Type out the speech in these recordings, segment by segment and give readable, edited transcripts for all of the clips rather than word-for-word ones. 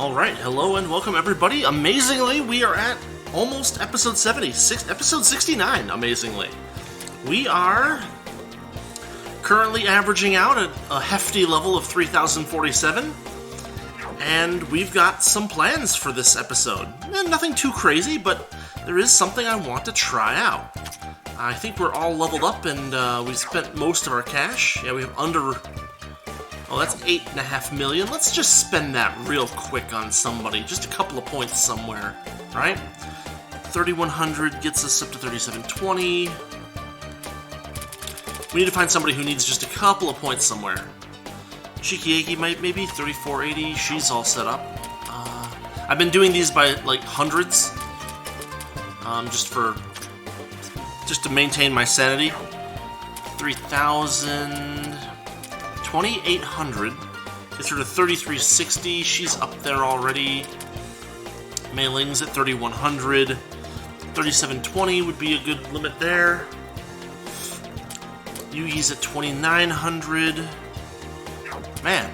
Alright, hello and welcome everybody. Amazingly, we are at almost episode 70, episode 69, amazingly. We are currently averaging out at a hefty level of 3,047, and we've got some plans for this episode. Nothing too crazy, but there is something I want to try out. I think we're all leveled up and we spent most of our cash. Yeah, we have under... Oh, that's 8.5 million. Let's just spend that real quick on somebody. Just a couple of points somewhere, right? 3,100 gets us up to 3,720. We need to find somebody who needs just a couple of points somewhere. Shikieki might maybe 3,480. She's all set up. I've been doing these by like hundreds, just to maintain my sanity. 3,000. 2,800 gets her to 3,360. She's up there already. Mei Ling's at 3,100. 3,720 would be a good limit there. Yugi's at 2,900. Man,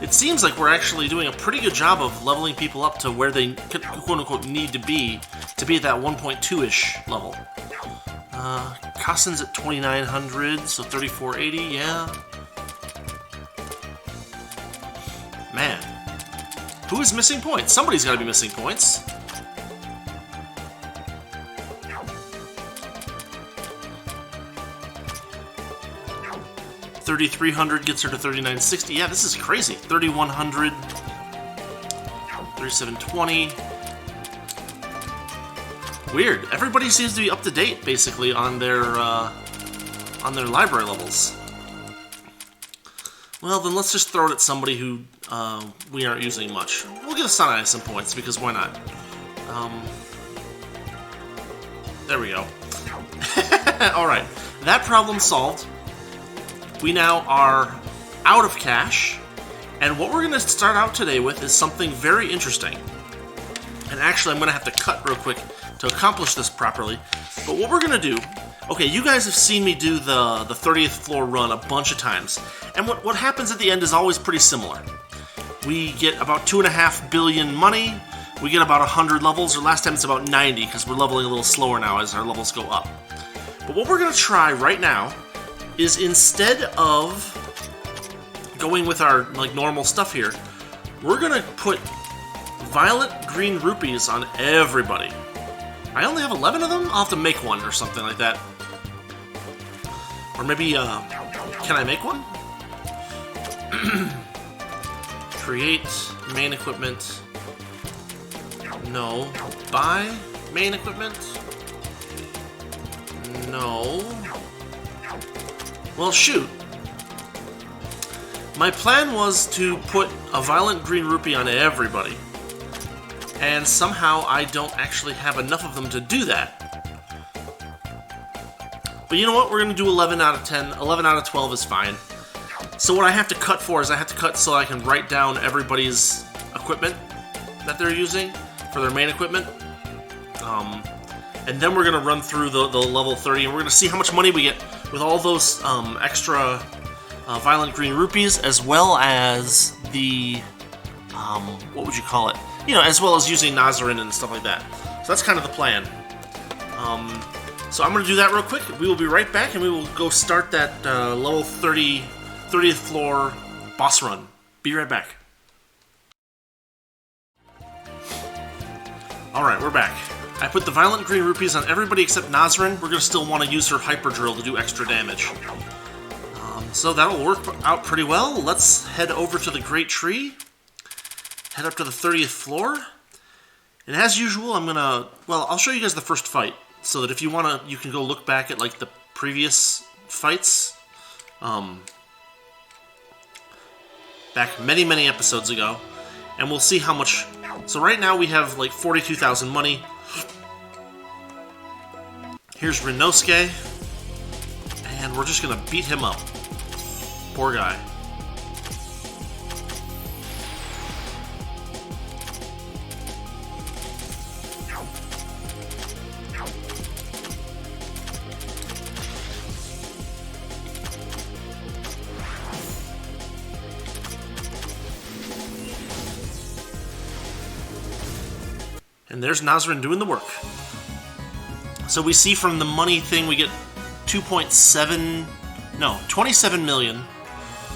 it seems like we're actually doing a pretty good job of leveling people up to where they quote-unquote need to be at that 1.2-ish level. Kasen's at 2,900, so 3,480, yeah. Man, who is missing points? Somebody's got to be missing points. $3,300 gets her to 3,960. Yeah, this is crazy. 3,100, 3,720. Weird. Everybody seems to be up to date, basically, on their library levels. Well, then let's just throw it at somebody who we aren't using much. We'll give Sanai some points, because why not? There we go. Alright, that problem solved. We now are out of cash, and what we're going to start out today with is something very interesting. And actually, I'm going to have to cut real quick to accomplish this properly. But what we're going to do... Okay, you guys have seen me do the 30th floor run a bunch of times, and what happens at the end is always pretty similar. We get about 2.5 billion money, we get about 100 levels, or last time it's about 90, because we're leveling a little slower now as our levels go up. But what we're going to try right now is instead of going with our normal stuff here, we're going to put violet green rupees on everybody. I only have 11 of them? I'll have to make one or something like that. Or maybe, can I make one? Create main equipment. No. Buy main equipment. No. Well, shoot. My plan was to put a violet green rupee on everybody. And somehow I don't actually have enough of them to do that. But you know what? We're going to do 11 out of 10. 11 out of 12 is fine. So what I have to cut for is I have to cut so I can write down everybody's equipment that they're using for their main equipment. And then we're going to run through the level 30, and we're going to see how much money we get with all those extra violent green rupees, as well as the... what would you call it? You know, as well as using Nazarin and stuff like that. So that's kind of the plan. So I'm going to do that real quick. We will be right back, and we will go start that level 30th floor boss run. Be right back. Alright, we're back. I put the violent green rupees on everybody except Nazarin. We're going to still want to use her hyper drill to do extra damage. So that'll work out pretty well. Let's head over to the Great Tree. Head up to the 30th floor. And as usual, I'll show you guys the first fight, so that if you want to, you can go look back at, the previous fights. Back many, many episodes ago. And we'll see how much... So right now we have, 42,000 money. Here's Rinosuke. And we're just going to beat him up. Poor guy. And there's Nazarin doing the work. So we see from the money thing we get 27 million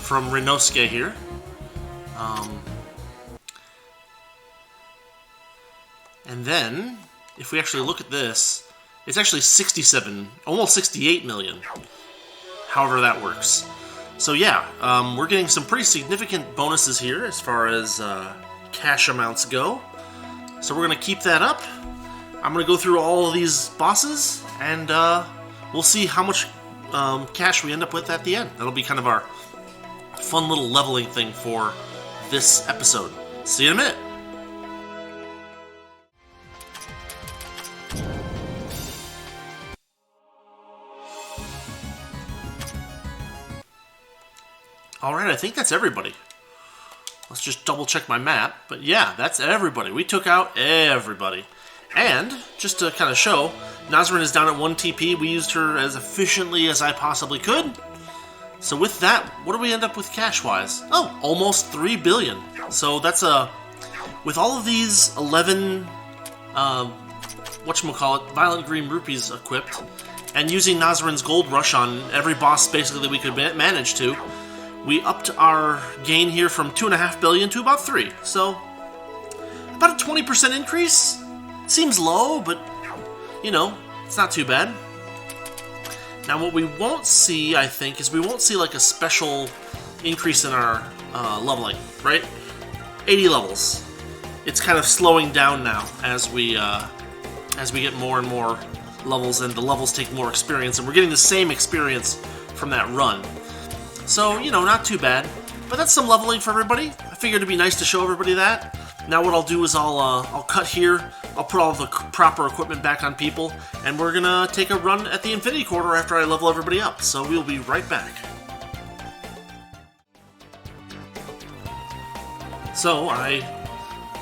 from Rinosuke here. And then, if we actually look at this, it's actually 67, almost 68 million. However that works. So yeah, we're getting some pretty significant bonuses here as far as cash amounts go. So we're going to keep that up. I'm going to go through all of these bosses, and we'll see how much cash we end up with at the end. That'll be kind of our fun little leveling thing for this episode. See you in a minute. Alright, I think that's everybody. Let's just double check my map. But yeah, that's everybody. We took out everybody. And, just to kind of show, Nazarin is down at 1 TP. We used her as efficiently as I possibly could. So with that, what do we end up with cash-wise? Oh, almost 3 billion. So that's with all of these 11, Violent Green Rupees equipped, and using Nazarin's Gold Rush on every boss basically that we could manage to, we upped our gain here from 2.5 billion to about 3. So, about a 20% increase. Seems low, but, you know, it's not too bad. Now, what we won't see, I think, is we won't see, like, a special increase in our leveling, right? 80 levels. It's kind of slowing down now as we get more and more levels, and the levels take more experience, and we're getting the same experience from that run. So, you know, not too bad. But that's some leveling for everybody. I figured it'd be nice to show everybody that. Now what I'll do is I'll cut here, I'll put all the proper equipment back on people, and we're gonna take a run at the Infinity Quarter after I level everybody up. So we'll be right back. So I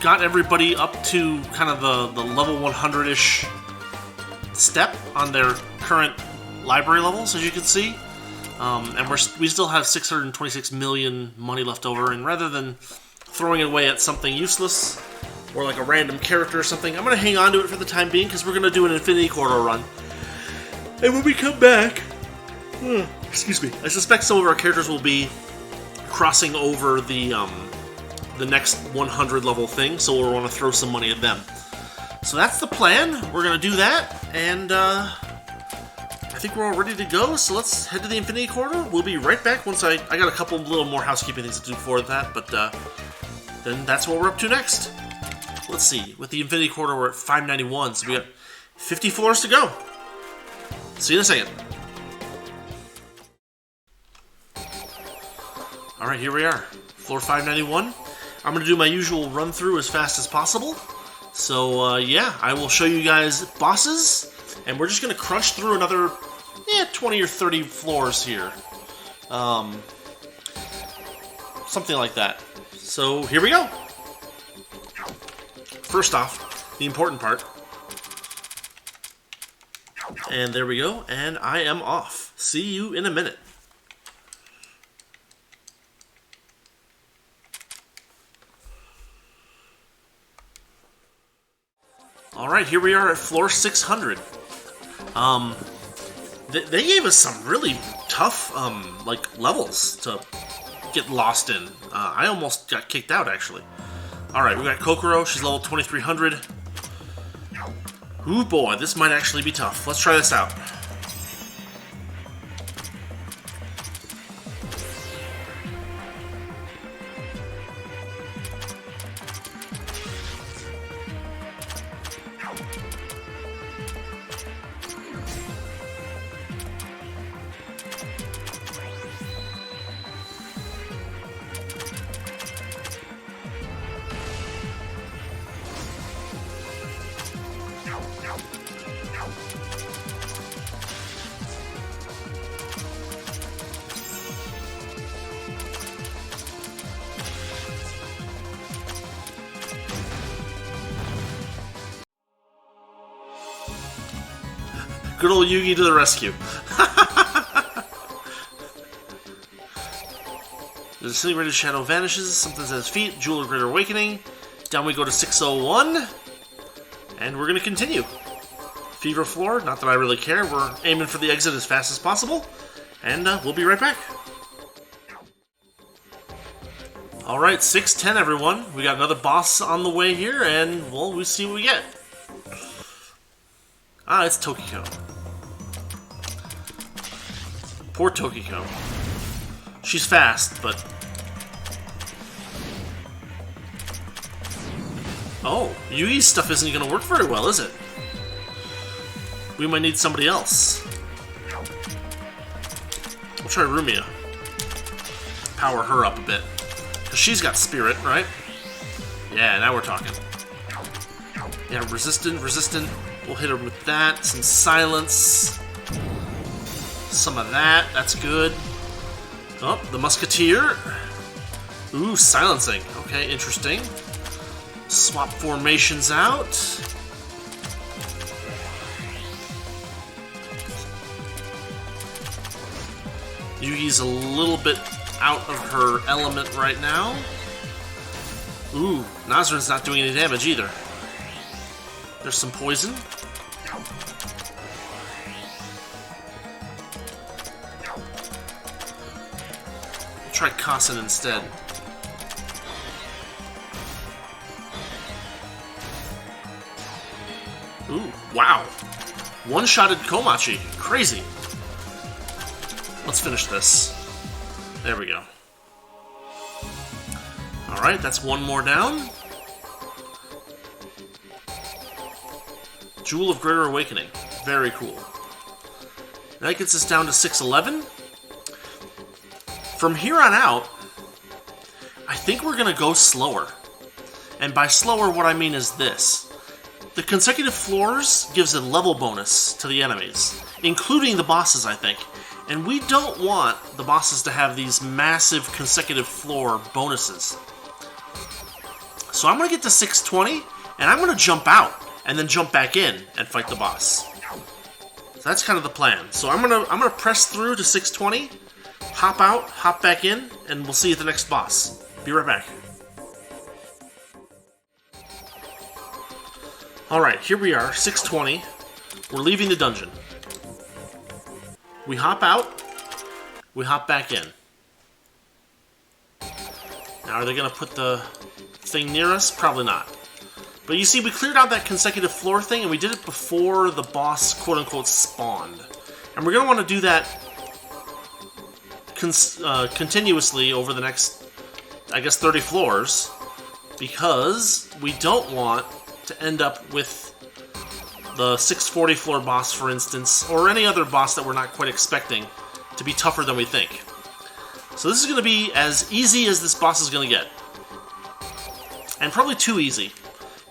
got everybody up to kind of the level 100-ish step on their current library levels, as you can see. And we still have 626 million money left over, and rather than throwing it away at something useless, or like a random character or something, I'm going to hang on to it for the time being, because we're going to do an Infinity Quarter run. And when we come back, excuse me, I suspect some of our characters will be crossing over the next 100 level thing, so we'll want to throw some money at them. So that's the plan. We're going to do that, and I think we're all ready to go, so let's head to the Infinity Quarter. We'll be right back once I got a couple little more housekeeping things to do before that, but then that's what we're up to next. Let's see, with the Infinity Quarter we're at 591, so we got 50 floors to go. See you in a second. Alright, here we are. Floor 591. I'm going to do my usual run through as fast as possible. So, yeah, I will show you guys bosses, and we're just going to crunch through another 20 or 30 floors here. Something like that. So, here we go. First off, the important part. And there we go, and I am off. See you in a minute. Alright, here we are at floor 600. They gave us some really tough, like, levels to get lost in. I almost got kicked out, actually. Alright, we got Kokoro. She's level 2300. Ooh, boy, this might actually be tough. Let's try this out. Good old Yugi to the rescue. The disintegrated shadow vanishes. Something's at his feet. Jewel of Greater Awakening. Down we go to 601. And we're going to continue. Fever floor, not that I really care. We're aiming for the exit as fast as possible. And we'll be right back. Alright, 6:10 everyone. We got another boss on the way here, and well, we'll see what we get. Ah, it's Tokiko. Poor Tokiko. She's fast, but... Oh, Yui's stuff isn't going to work very well, is it? We might need somebody else. We'll try Rumia. Power her up a bit. Because she's got spirit, right? Yeah, now we're talking. Yeah, resistant. We'll hit her with that. Some silence. Some of that. That's good. Oh, the musketeer. Ooh, silencing. Okay, interesting. Swap formations out. Yugi's a little bit out of her element right now. Ooh, Nazran's not doing any damage either. There's some poison. We'll try Kassen instead. Ooh, wow. One-shotted Komachi. Crazy. Let's finish this. There we go. Alright, that's one more down. Jewel of Greater Awakening. Very cool. That gets us down to 611. From here on out, I think we're going to go slower. And by slower, what I mean is this. The consecutive floors gives a level bonus to the enemies, including the bosses, I think. And we don't want the bosses to have these massive consecutive floor bonuses. So I'm going to get to 620, and I'm going to jump out, and then jump back in and fight the boss. So that's kind of the plan. So I'm gonna press through to 620, hop out, hop back in, and we'll see you at the next boss. Be right back. Alright, here we are, 620. We're leaving the dungeon. We hop out, we hop back in. Now, are they going to put the thing near us? Probably not. But you see, we cleared out that consecutive floor thing, and we did it before the boss, quote-unquote, spawned. And we're going to want to do that continuously over the next, I guess, 30 floors, because we don't want to end up with the 640 floor boss, for instance, or any other boss that we're not quite expecting to be tougher than we think. So this is going to be as easy as this boss is going to get. And probably too easy,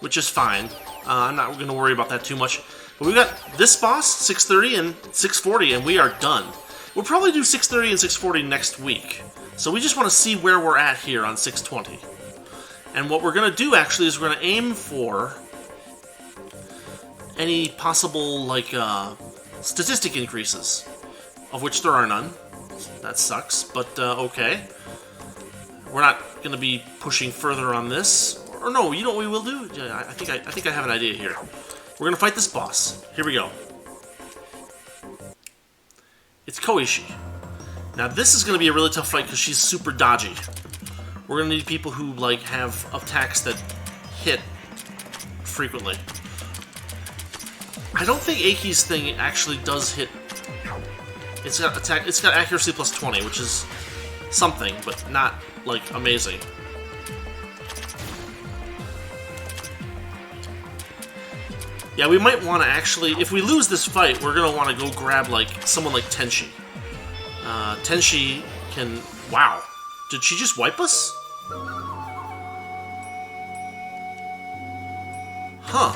which is fine. I'm not going to worry about that too much. But we've got this boss, 630 and 640, and we are done. We'll probably do 630 and 640 next week. So we just want to see where we're at here on 620. And what we're going to do, actually, is we're going to aim for any possible, like, statistic increases, of which there are none. That sucks, but okay. We're not going to be pushing further on this. Or no, you know what we will do? Yeah, I think I have an idea here. We're going to fight this boss. Here we go. It's Koishi. Now this is going to be a really tough fight because she's super dodgy. We're going to need people who, like, have attacks that hit frequently. I don't think Aki's thing actually does hit. It's got attack. It's got accuracy plus 20, which is something, but not, like, amazing. Yeah, we might want to actually, if we lose this fight, we're gonna want to go grab, like, someone like Tenshi. Tenshi can. Wow, did she just wipe us? Huh.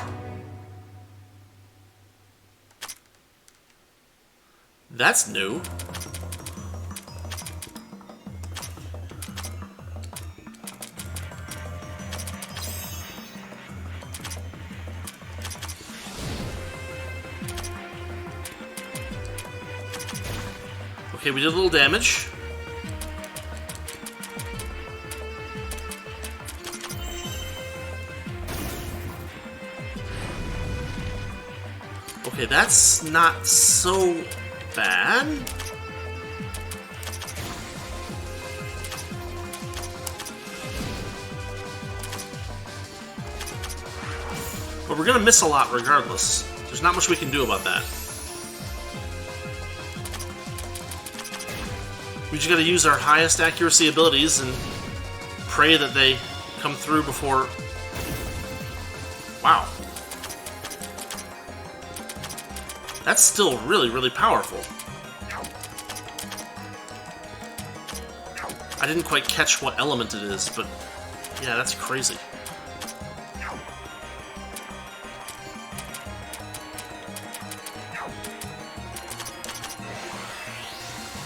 That's new. Okay, we did a little damage. Okay, that's not so bad. But we're gonna miss a lot regardless. There's not much we can do about that. We just gotta use our highest accuracy abilities and pray that they come through before... Wow. That's still really, really powerful. I didn't quite catch what element it is, but yeah, that's crazy.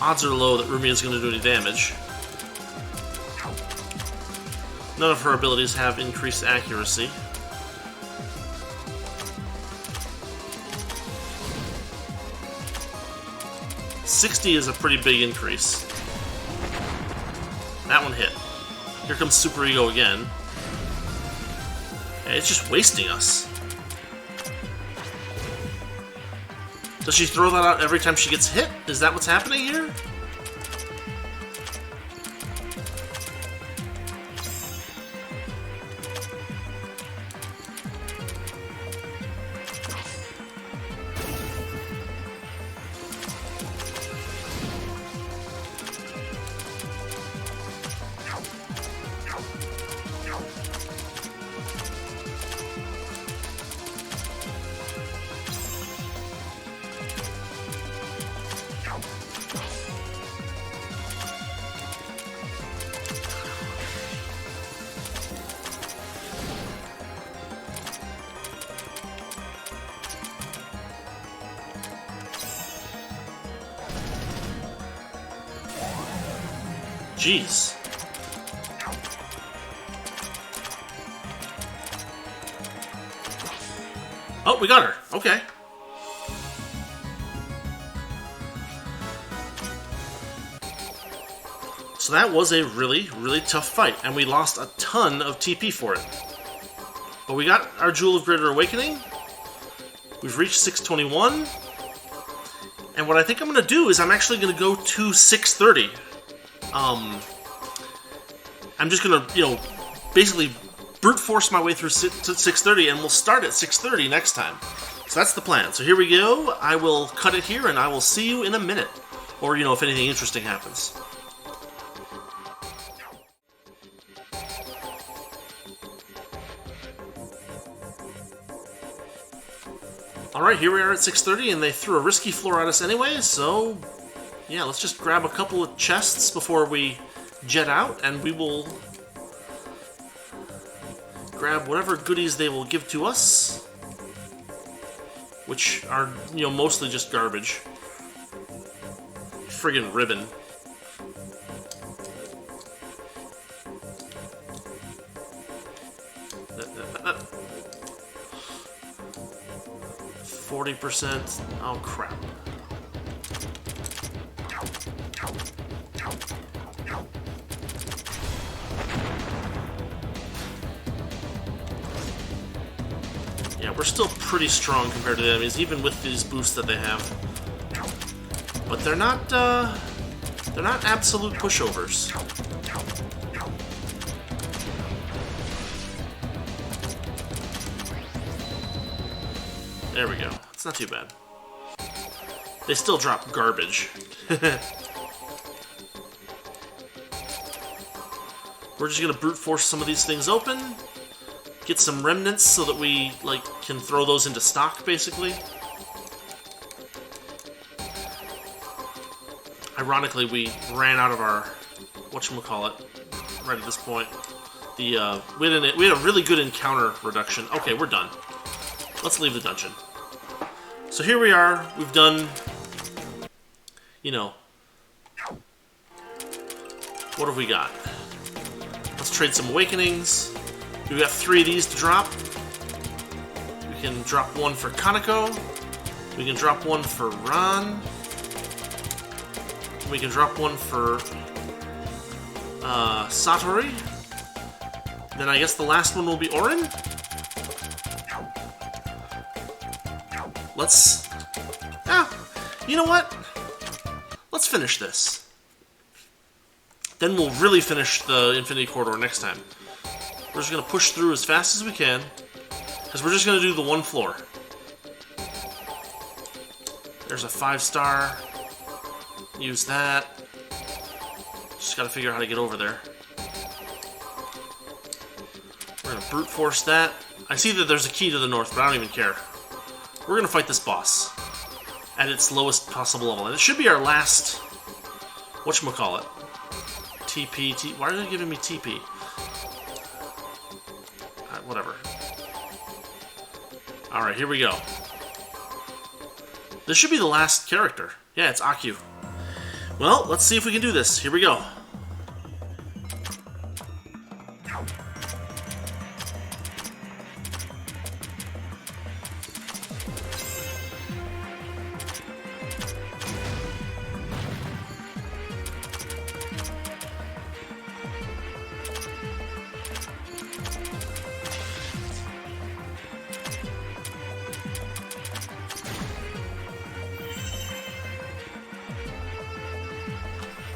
Odds are low that Rumia's going to do any damage. None of her abilities have increased accuracy. $60 is a pretty big increase. That one hit. Here comes Super Ego again. Hey, it's just wasting us. Does she throw that out every time she gets hit? Is that what's happening here? Jeez. Oh, we got her. Okay. So that was a really, really tough fight, and we lost a ton of TP for it. But we got our Jewel of Greater Awakening. We've reached 621. And what I think I'm going to do is I'm actually going to go to 630. I'm just gonna, basically brute force my way through to 630, and we'll start at 630 next time. So that's the plan. So here we go. I will cut it here, and I will see you in a minute. Or, if anything interesting happens. Alright, here we are at 630, and they threw a risky floor at us anyway, so... yeah, let's just grab a couple of chests before we jet out, and we will grab whatever goodies they will give to us, which are, mostly just garbage. Friggin' ribbon. That. 40%. Oh, crap. Yeah, we're still pretty strong compared to the enemies, even with these boosts that they have. But they're not absolute pushovers. There we go. It's not too bad. They still drop garbage. We're just gonna brute force some of these things open. Get some remnants so that we, can throw those into stock, basically. Ironically, we ran out of our whatchamacallit right at this point. We had a really good encounter reduction. Okay, we're done. Let's leave the dungeon. So here we are. We've done, what have we got? Let's trade some awakenings. We've got 3 of these to drop. We can drop one for Kaneko. We can drop one for Ran. We can drop one for Satori. Then I guess the last one will be Orin. let's... you know what? Let's finish this. Then we'll really finish the Infinity Corridor next time. We're just going to push through as fast as we can, because we're just going to do the one floor. There's a 5-star. Use that. Just got to figure out how to get over there. We're going to brute force that. I see that there's a key to the north, but I don't even care. We're going to fight this boss at its lowest possible level. And it should be our last... whatchamacallit? TP. Why are they giving me TP? Whatever. Alright, here we go. This should be the last character. Yeah, it's Akyuu. Well, let's see if we can do this. Here we go.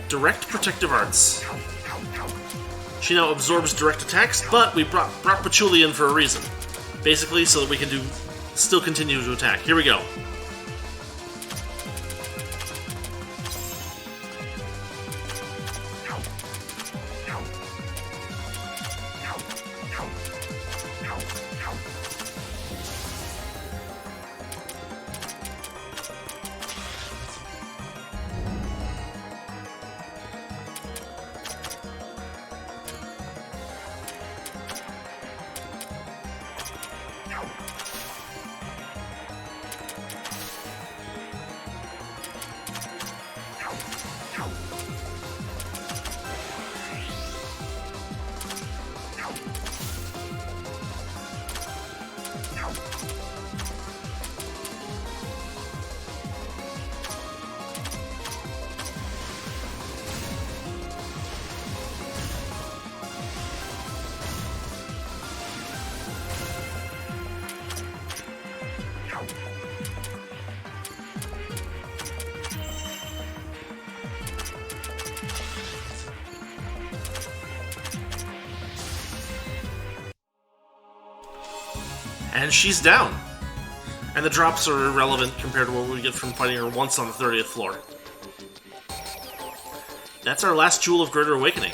Direct Protective Arts. She now absorbs direct attacks, but we brought Patchouli in for a reason. Basically, so that we can still continue to attack. Here we go. And she's down. And the drops are irrelevant compared to what we get from fighting her once on the 30th floor. That's our last Jewel of Greater Awakening.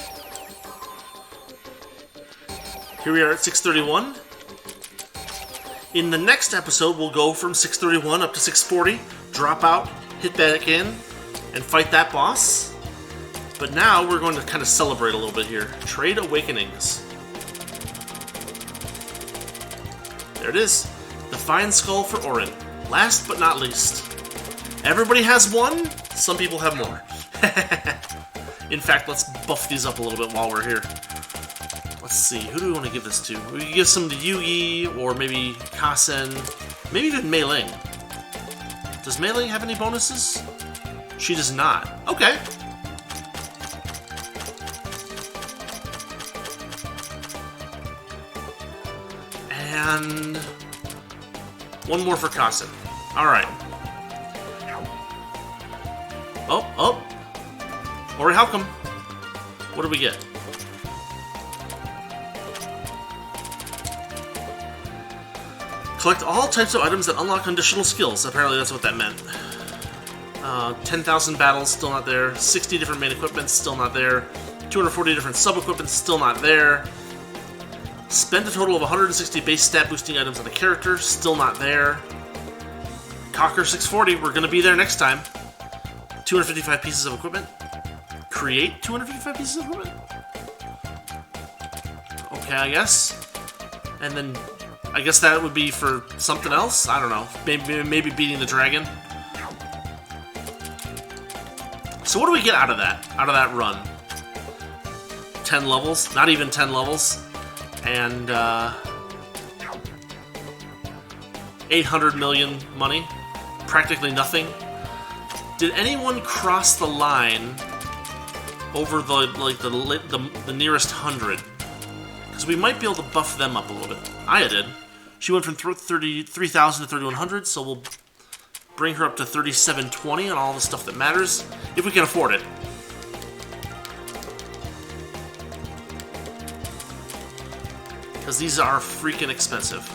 Here we are at 631. In the next episode, we'll go from 631 up to 640, drop out, hit back in, and fight that boss. But now we're going to kind of celebrate a little bit here. Trade Awakenings. There it is. The Fine Skull for Orin. Last but not least. Everybody has one. Some people have more. In fact, let's buff these up a little bit while we're here. Let's see. Who do we want to give this to? We can give some to Yugi, or maybe Kasen. Maybe even Mei Ling. Does Mei Ling have any bonuses? She does not. Okay. And one more for Kasen. Alright. Oh. Ori Halcom. What do we get? Collect all types of items that unlock conditional skills. Apparently that's what that meant. 10,000 battles, still not there. 60 different main equipments, still not there. 240 different sub-equipments, still not there. Spend a total of 160 base stat boosting items on the character, still not there. Conquer 640, we're going to be there next time. 255 pieces of equipment. Create 255 pieces of equipment? Okay, I guess. And then, I guess that would be for something else? I don't know. Maybe beating the dragon? So what do we get out of that run? 10 levels? Not even 10 levels. And 800 million money. Practically nothing. Did anyone cross the line over the nearest 100? Because we might be able to buff them up a little bit. Aya did. She went from 3,000 to 3,100, so we'll bring her up to 3720 on all the stuff that matters, if we can afford it. Because these are freaking expensive.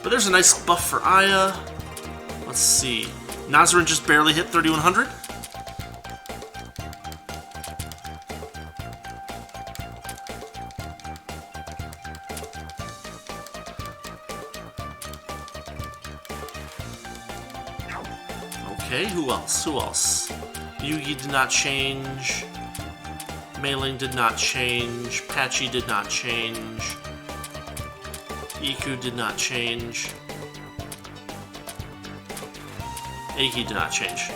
But there's a nice buff for Aya. Let's see. Nazarin just barely hit 3100. Okay, who else? Who else? Yugi did not change. Mei-Ling did not change. Patchy did not change. Iku did not change. Aki did not change.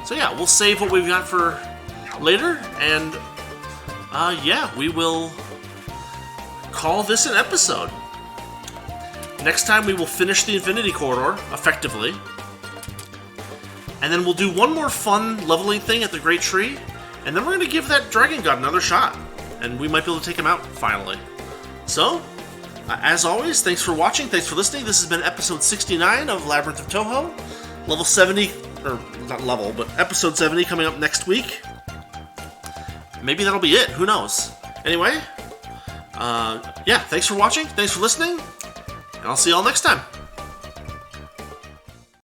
So yeah, we'll save what we've got for later, and yeah, we will call this an episode. Next time we will finish the Infinity Corridor, effectively. And then we'll do one more fun leveling thing at the Great Tree, and then we're going to give that Dragon God another shot. And we might be able to take him out, finally. So, as always, thanks for watching, thanks for listening. This has been episode 69 of Labyrinth of Touhou. Level 70, or not level, but episode 70 coming up next week. Maybe that'll be it, who knows. Anyway, yeah, thanks for watching, thanks for listening, and I'll see y'all next time.